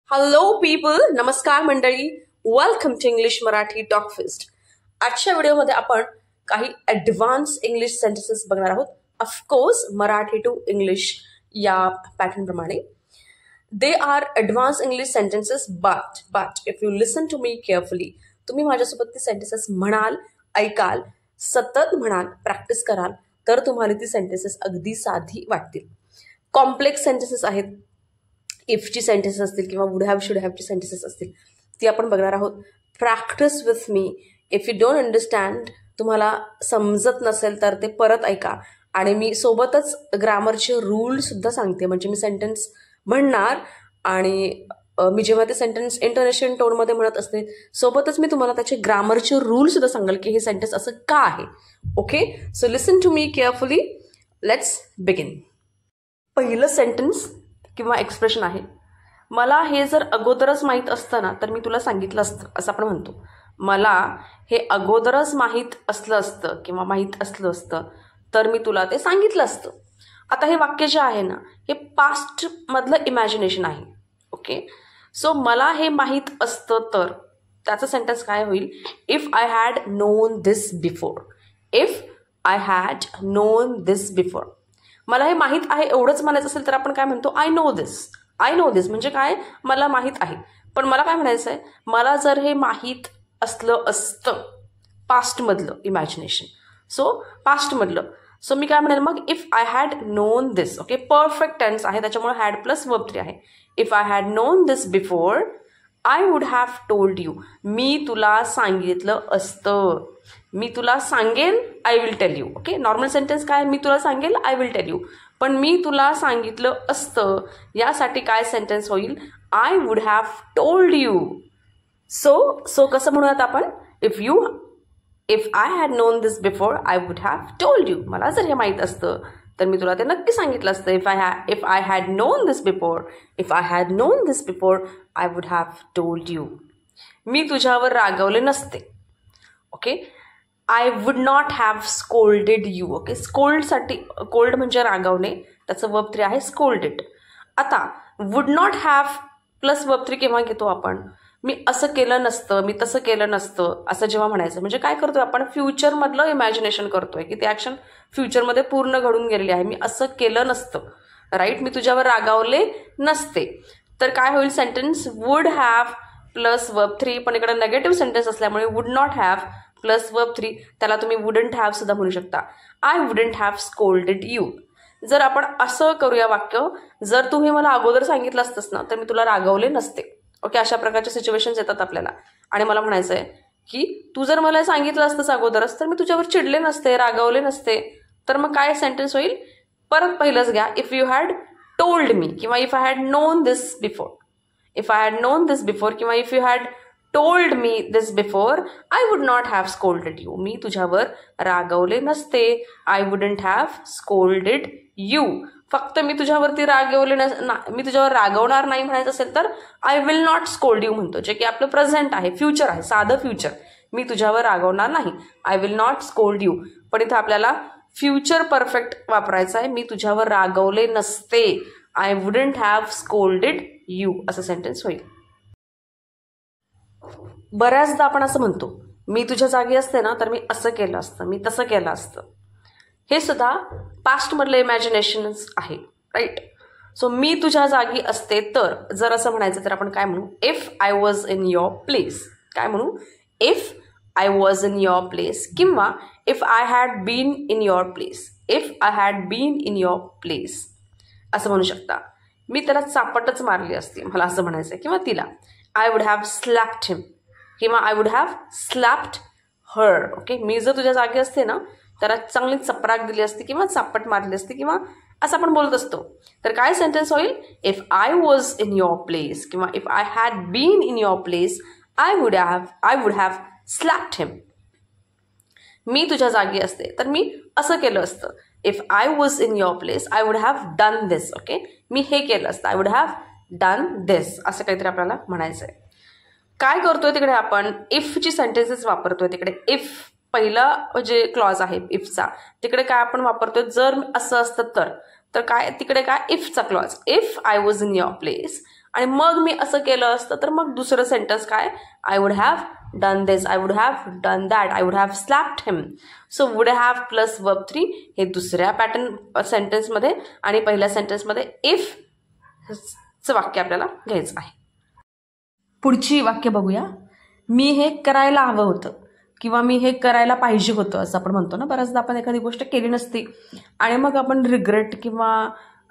Hello people, नमस्कार मंडळी. Welcome to English Marathi talk fest. आजच्या व्हिडिओमध्ये आपण काही ॲडव्हान्स इंग्लिश सेंटेन्सेस बघणार आहोत. ऑफकोर्स मराठी टू इंग्लिश या पॅटर्न प्रमाणे. They are advance English sentences but if you listen to me carefully, तुम्ही माझ्यासोबत ती सेंटेन्सेस म्हणाल, ऐकाल, सतत म्हणाल, प्रॅक्टिस कराल, तर तुम्हाला ती सेंटेन्सेस अगदी साधी वाटतील. कॉम्प्लेक्स सेंटेन्सेस आहेत, इफची सेंटेन्सेस असतील किंवा वुड हॅव शुड हॅवची सेंटेन्सेस असतील, ती आपण बघणार आहोत. Practice with me. If you don't understand, तुम्हाला समजत नसेल तर ते परत ऐका. आणि मी सोबतच ग्रामरचे रूल सुद्धा सांगते. म्हणजे मी सेंटेन्स म्हणणार आणि मी जेव्हा ते सेंटेन्स इंटरनॅशनल टोनमध्ये म्हणत असते, सोबतच मी तुम्हाला त्याचे ग्रामरचे रूल सुद्धा सांगाल की हे सेंटेन्स असं का आहे. Okay, so listen to me carefully. Let's begin. पहिलं सेंटेन्स किंवा एक्सप्रेशन आहे, मला हे जर अगोदरच माहीत असतं ना तर मी तुला सांगितलं असतं, असं आपण म्हणतो. मला हे अगोदरच माहीत असलं असतं किंवा माहीत असलं असतं तर मी तुला ते सांगितलं असतं. आता हे वाक्य जे आहे ना, हे पास्टमधलं इमॅजिनेशन आहे. ओके, सो मला हे माहीत असतं तर त्याचं सेंटेन्स काय होईल? If I had known this before. If I had known this before. मला हे माहीत आहे एवढंच म्हणायचं असेल तर आपण काय म्हणतो? I know this. I know this म्हणजे काय? मला माहीत आहे. पण मला काय म्हणायचं आहे? मला जर हे माहीत असलं असतं, पास्टमधलं इमॅजिनेशन. सो पास्टमधलं. सो मी काय म्हणेल मग? If I had known this. Okay, perfect tense आहे, त्याच्यामुळे हॅड प्लस वर्ब 3 आहे. If I had known this before I would have told you. मी तुला सांगितलं असतं. मी तुला सांगेन, I will tell you. Okay, normal sentence काय? मी तुला सांगेल, आय विल टेल यू. पण मी तुला सांगितलं असतं यासाठी काय सेंटेन्स होईल? I would have told you. So कसं म्हणूयात आपण? If I had known this before I would have told you. मला जर हे माहीत असतं तर मी तुला ते नक्की सांगितलं असतं. If I had known this before I would have told you. मी तुझ्यावर रागवले नसते. Okay, I would not have scolded you. Okay, स्कोल्डसाठी, कोल्ड म्हणजे रागवणे, त्याचं वर्ब 3 आहे स्कोल्डेड. आता would not have plus verb 3 केव्हा घेतो आपण? मी असं केलं नसतं, मी तसं केलं नसतं, असं जेव्हा म्हणायचं. म्हणजे काय करतोय आपण? फ्युचरमधलं इमॅजिनेशन करतोय की ते ॲक्शन फ्युचरमध्ये पूर्ण घडून गेलेली आहे. मी असं केलं नसतं, राईट? मी तुझ्यावर रागावले नसते. तर काय होईल? Sentence would have plus verb 3. पण इकडे नेगेटिव्ह सेंटेन्स असल्यामुळे would not have plus verb 3, त्याला तुम्ही वुडंट हॅव सुद्धा म्हणू शकता. I wouldn't have scolded you. जर आपण असं करूया वाक्य, जर तुम्ही मला अगोदर सांगितलं असतंस ना तर मी तुला रागवले नसते. ओके, अशा प्रकारचे सिच्युएशन्स येतात आपल्याला. आणि मला म्हणायचं आहे की तू जर मला सांगितलं असतंस अगोदरच तर मी तुझ्यावर चिडले नसते, रागवले नसते. तर मग काय सेंटेन्स होईल? परत पहिलंच घ्या. If you had told me किंवा if I had known this before. If I had known this before किंवा if you had told me this before I would not have scolded you. मी तुझ्यावर रागवले नसते. I wouldn't have scolded you. फक्त मी तुझ्यावरती मी तुझ्यावर रागवणार नाही म्हणायचं असेल तर I will not scold you म्हणतो, जे की आपलं प्रेझेंट आहे, फ्युचर आहे, साधं फ्युचर. मी तुझ्यावर रागवणार नाही, I will not scold you. पण इथं आपल्याला फ्युचर परफेक्ट वापरायचं आहे. मी तुझ्यावर रागवले नसते, I wouldn't have scolded you, असं सेंटेन्स होईल. बऱ्याचदा आपण असं म्हणतो, मी तुझ्या जागी असते ना तर मी असं केलं असतं, मी तसं केलं असतं. हे सुद्धा पास्टमधलं इमॅजिनेशनच आहे, राईट? सो मी तुझ्या जागी असते तर, जर असं म्हणायचं तर आपण काय म्हणू? If I was in your place. काय म्हणू? If I was in your place किंवा if I had been in your place. If I had been in your place असं म्हणू शकता. मी त्याला चापटच मारली असती, मला असं म्हणायचं. किंवा तिला I would have slapped him किंवा I would have slapped her. Okay, मी जर तुझ्या जागी असते ना त्याला चांगली चपराक दिली असती किंवा चापट मारली असती किंवा असं आपण बोलत असतो. तर काय सेंटेन्स होईल? If I was in your place किंवा if I had been in your place I would have slapped him. मी तुझ्या जागी असते तर मी असं केलं असतं. If I was in your place I would have done this. Okay, मी हे केलं असतं, I would have done this, असं काहीतरी आपल्याला म्हणायचं आहे. काय करतोय तिकडे आपण? इफची सेंटेन्सेस वापरतोय तिकडे. इफ पहिला जे क्लॉज आहे इफचा, तिकडे काय आपण वापरतोय? जर असं असतं तर काय तिकडे काय? इफचा clause. If I was in your place आणि मग मी असं केलं असतं तर मग दुसरं सेंटेन्स काय, I would have done this, I would have done that, I would have slapped him. So would have plus verb 3 हे दुसऱ्या पॅटर्न सेंटेन्समध्ये आणि पहिल्या सेंटेन्समध्ये इफ चं वाक्य आपल्याला घ्यायचं आहे. पुढची वाक्य बघूया. मी हे करायला हवं होतं किंवा मी हे करायला पाहिजे होतं असं आपण म्हणतो ना. बऱ्याचदा आपण एखादी गोष्ट केली नसती आणि मग आपण रिग्रेट किंवा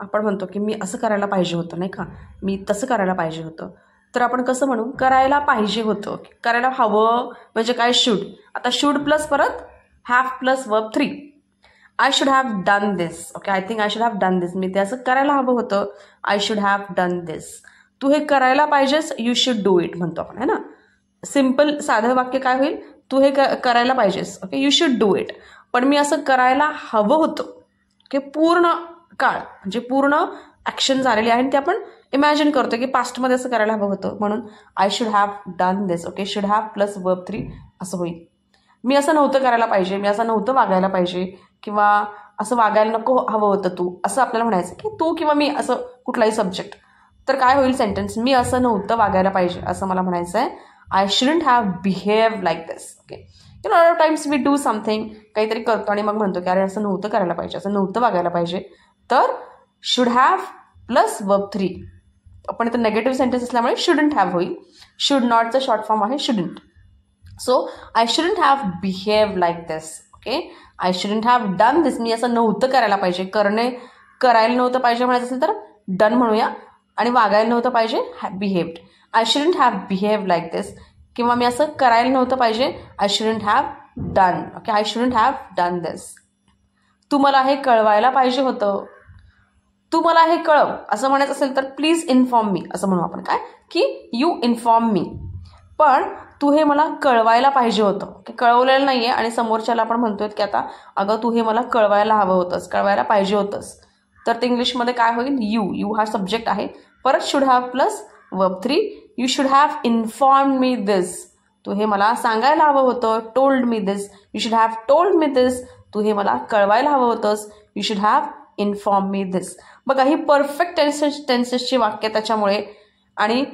आपण म्हणतो की मी असं करायला पाहिजे होतं, नाही का, मी तसं करायला पाहिजे होतं. तर आपण कसं म्हणू, करायला पाहिजे होतं, करायला हवं म्हणजे काय, शूड. आता शूड प्लस परत have plus verb 3. I should have done this. Okay, I think I should have done this. मी ते असं करायला हवं होतं, I should have done this. तू हे करायला पाहिजेस, यू शुड डू इट म्हणतो आपण, है ना. सिम्पल साधं वाक्य काय होईल, तू हे करायला पाहिजेस, okay, you should do it. पण मी असं करायला हवं होतं, ओके, पूर्ण काळ म्हणजे पूर्ण ॲक्शन झालेली आहे आणि ते आपण इमॅजिन करतो की पास्टमध्ये असं करायला हवं होतं, म्हणून I should have done this. Okay, should have plus verb 3 असं होईल. मी असं नव्हतं करायला पाहिजे, मी असं नव्हतं वागायला पाहिजे किंवा असं वागायला नको हवं होतं तू, असं आपल्याला म्हणायचं की तू किंवा मी असं कुठलाही सब्जेक्ट. तर काय होईल सेंटेन्स, मी असं नव्हतं वागायला पाहिजे असं मला म्हणायचं आहे. I shouldn't have behave like this. Okay, lot of times we do something, काहीतरी करतो आणि मग म्हणतो की अरे असं नव्हतं करायला पाहिजे, असं नव्हतं वागायला पाहिजे. तर शुड हॅव प्लस वर्ब 3. आपण इथं नेगेटिव्ह सेंटेन्स असल्यामुळे शुडंट हॅव होईल. शुड नॉटचं शॉर्ट फॉर्म आहे shouldn't. So I shouldn't have behave like this. Okay, I shouldn't have done this. मी असं नव्हतं करायला पाहिजे, करायला नव्हतं पाहिजे म्हणायचं असेल तर डन म्हणूया आणि वागायला नव्हतं पाहिजे behaved. I shouldn't have behave like this. किंवा मी असं करायला नव्हतं पाहिजे, I shouldn't have done. Okay, I shouldn't have done this. तू मला हे कळवायला पाहिजे होतं, तू मला हे कळव असं म्हणायचं असेल तर प्लीज इन्फॉर्म मी असं म्हणू आपण, काय की यू इन्फॉर्म मी. पण तू हे मला कळवायला पाहिजे होतं, की कळवलेलं नाही आहे आणि समोरच्याला आपण म्हणतोय की आता अगं तू हे मला कळवायला हवं होतंस, कळवायला पाहिजे होतंस. तर ते इंग्लिशमध्ये काय होईल, यू हा सब्जेक्ट आहे. परत should have plus verb 3. You should have inform me this. तू हे मला सांगायला हवं होतं, told me this. You should have told me this. तू हे मला कळवायला हवं होतंस, you should have inform me this. बघा ही परफेक्ट टेन्सेसची वाक्य त्याच्यामुळे. आणि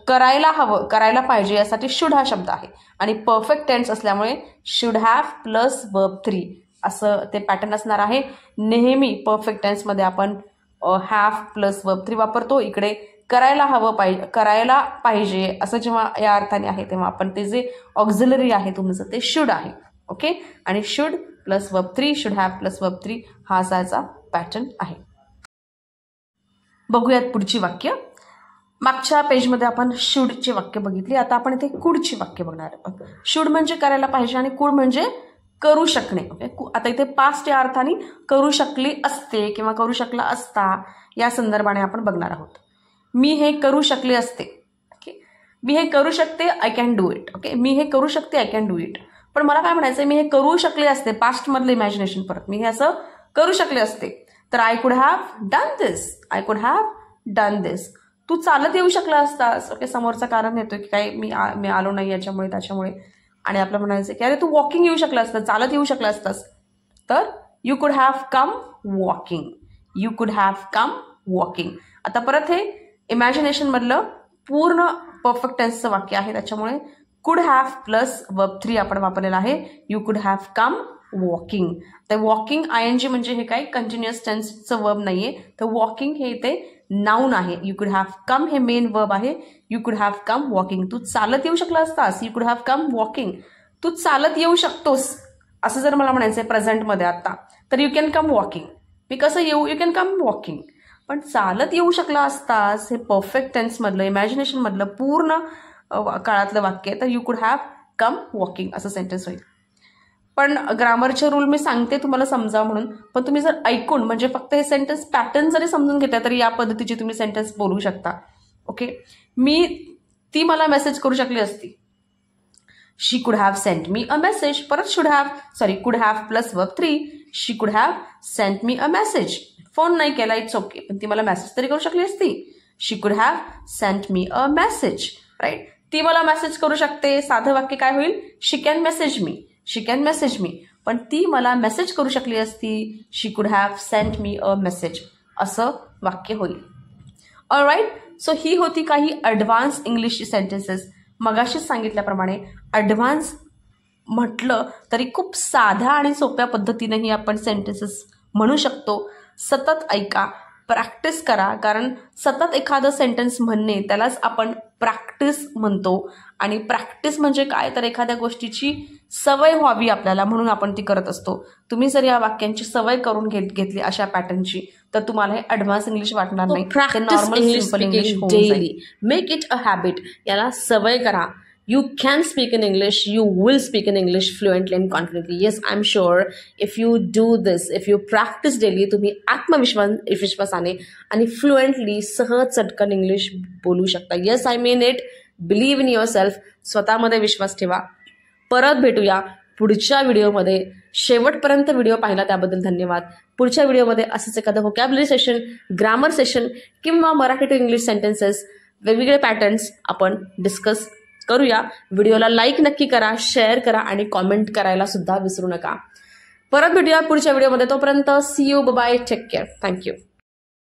करायला हवं, करायला पाहिजे यासाठी शुड हा शब्द आहे आणि परफेक्ट टेन्स असल्यामुळे शुड हॅव प्लस वर्ब 3 असं ते पॅटर्न असणार आहे. नेहमी परफेक्ट टेन्समध्ये आपण हॅव प्लस वर्ब 3 वापरतो. इकडे करायला हवं पाहिजे, करायला पाहिजे असं जेव्हा या अर्थाने आहे तेव्हा आपण ते जे ऑक्झिलरी आहे तुमचं ते शुड आहे. ओके, आणि should plus verb 3, should have plus verb 3 हा असायचा पॅटर्न आहे. बघूयात पुढची वाक्य. मागच्या पेजमध्ये आपण शूडची वाक्य बघितली, आता आपण इथे कुडची वाक्य बघणार आहोत. शूड म्हणजे करायला पाहिजे आणि कुड म्हणजे करू शकणे. ओके, आता इथे पास्ट या अर्थाने करू शकली असते किंवा करू शकला असता या संदर्भाने आपण बघणार आहोत. मी हे करू शकले असते. ओके, मी हे करू शकते, I can do it. Okay, मी हे करू शकते, आय कॅन डू इट. पण मला काय म्हणायचं, मी हे करू शकले असते, पास्टमधलं इमॅजिनेशन परत, मी हे असं करू शकले असते. तर I could have done this, I could have done this. तू चालत येऊ शकला असतास. ओके, समोरचं कारण येतो की काय मी आलो नाही याच्यामुळे त्याच्यामुळे, आणि आपलं म्हणायचं की अरे तू वॉकिंग येऊ शकला असतं, चालत येऊ शकला असतास. तर यू कुड हॅव कम वॉकिंग, यू कुड हॅव कम वॉकिंग. आता परत हे इमॅजिनेशनमधलं पूर्ण परफेक्ट टेन्सचं वाक्य आहे त्याच्यामुळे कुड हॅव प्लस वर्ब 3 आपण वापरलेला आहे. यू कुड हॅव कम वॉकिंग. तर वॉकिंग ING म्हणजे हे काय कंटिन्युअस टेन्सचं वर्ब नाहीये, तर वॉकिंग हे इथे नाऊन आहे. यू कुड हॅव कम हे मेन वर्ब आहे. यू कुड हॅव कम वॉकिंग. तू चालत येऊ शकला असतास, यू कुड हॅव कम वॉकिंग. तू चालत येऊ शकतोस असं जर मला म्हणायचंय प्रेझेंटमध्ये आता, तर यू कॅन कम वॉकिंग. मी कसं येऊ, यू कॅन कम वॉकिंग. पण चालत येऊ शकला असतास हे परफेक्ट टेन्समधलं इमॅजिनेशनमधलं पूर्ण काळातलं वाक्य, तर यू कुड हॅव कम वॉकिंग असं सेंटेन्स होईल. पण ग्रामरचे रूल मी सांगते तुम्हाला समजा म्हणून, पण तुम्ही जर ऐकून म्हणजे फक्त हे सेंटेन्स पॅटर्न जरी समजून घेतला तरी या पद्धतीची तुम्ही सेंटेन्स बोलू शकता. ओके, ती मला मेसेज करू शकली असती. She could have sent me a message. परत कुड have plus verb 3. She could have sent me a message. Phone नाही केला, इट्स ओके, पण ती मला मेसेज तरी करू शकली असती. She could have sent me a message. Right, ती मला मेसेज करू शकते. साधं वाक्य काय होईल, she can message me, she can message me. पण ती मला मेसेज करू शकली असती. She could have sent me a message असं वाक्य होईल. ऑलराईट, सो ही होती काही ॲडव्हान्स इंग्लिशची सेंटेन्सेस. मगाशीच सांगितल्याप्रमाणे ॲडव्हान्स म्हटलं तरी खूप साध्या आणि सोप्या पद्धतीनेही आपण सेंटेन्सेस म्हणू शकतो. सतत ऐका, प्रॅक्टिस करा, कारण सतत एखादं सेंटेन्स म्हणणे त्यालाच आपण प्रॅक्टिस म्हणतो. आणि प्रॅक्टिस म्हणजे काय, तर एखाद्या गोष्टीची सवय व्हावी आपल्याला, म्हणून आपण ती करत असतो. तुम्ही जर या वाक्यांची सवय करून घेतली अशा पॅटर्नची, तर तुम्हाला हे ॲडव्हान्स इंग्लिश वाटणार नाही. Normal simple English daily. Make it a habit. याला सवय करा. You can speak in English, you will speak in English fluently and confidently. Yes, I'm sure if you do this, if you practice daily, तुम्ही आत्मविश्वासाने आणि fluently सहज चटकन English बोलू शकता. Yes, I mean it. Believe in yourself. स्वतःमध्ये विश्वास ठेवा. परत भेटूया पुढच्या व्हिडिओमध्ये. शेवटपर्यंत व्हिडिओ पाहिला त्याबद्दल धन्यवाद. पुढच्या व्हिडिओमध्ये असंच एखादं व्होकॅब्युलरी सेशन, ग्रामर सेशन किंवा मराठी टू इंग्लिश सेंटेन्सेस, वेगवेगळे पॅटर्न्स आपण डिस्कस करूया. व्हिडिओला लाईक नक्की करा, शेअर करा आणि कॉमेंट करायला सुद्धा विसरू नका. परत भेटूया पुढच्या व्हिडिओमध्ये. तोपर्यंत see you, bye, take care. Thank you.